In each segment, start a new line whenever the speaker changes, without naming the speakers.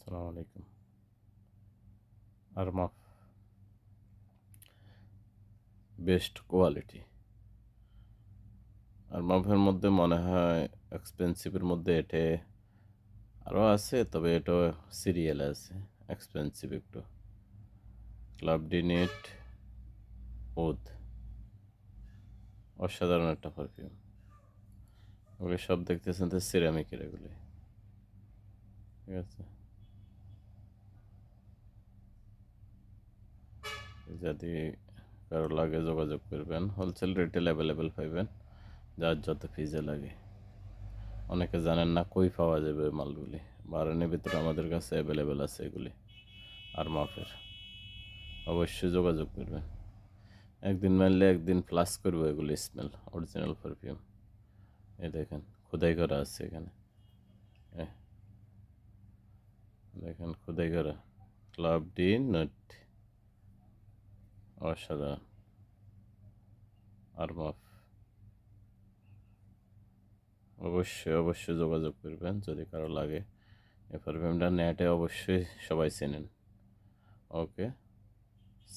আসসালামু আলাইকুম। আরমাফ best quality. আরমাফের মধ্যে মনে হয় এক্সপেন্সিভের মধ্যে এটা আরও আছে, তবে এটাও সিরিয়াল আছে, এক্সপেন্সিভ একটু। ক্লাব ডিনেট ওদ, অসাধারণ একটা পারফিউম। ওগুলি সব দেখতেছেন তো সিরামিকের, এগুলি ঠিক আছে। যদি কারো লাগে যোগাযোগ করবেন, হোলসেল রেটেল অ্যাভেলেবেল পাইবেন, যার যত পিজে লাগে। অনেকে জানেন না কই পাওয়া যাবে মালগুলি। বারানের ভিতরে আমাদের কাছে অ্যাভেলেবেল আছে এগুলি আরমাফের। অবশ্যই যোগাযোগ করবেন। একদিন মারলে একদিন প্লাস করবো এগুলি স্মেল, অরিজিনাল পারফিউম। এই দেখেন খোদাই করা আছে এখানে, দেখেন খোদাই করা ক্লাব ডি নট, অসাধারণ আরমাফ। অবশ্যই অবশ্যই যোগাযোগ করবেন যদি কারো লাগে। এই পারফিউমটা নেটে অবশ্যই সবাই চেনেন। ওকে,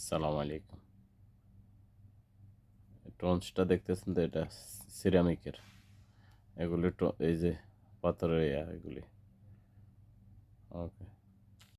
সালাম আলাইকুম। ট্রঞ্চটা দেখতেছেন তো, এটা সিরামিকের। এগুলি এই যে পাথরের এগুলি। ওকে।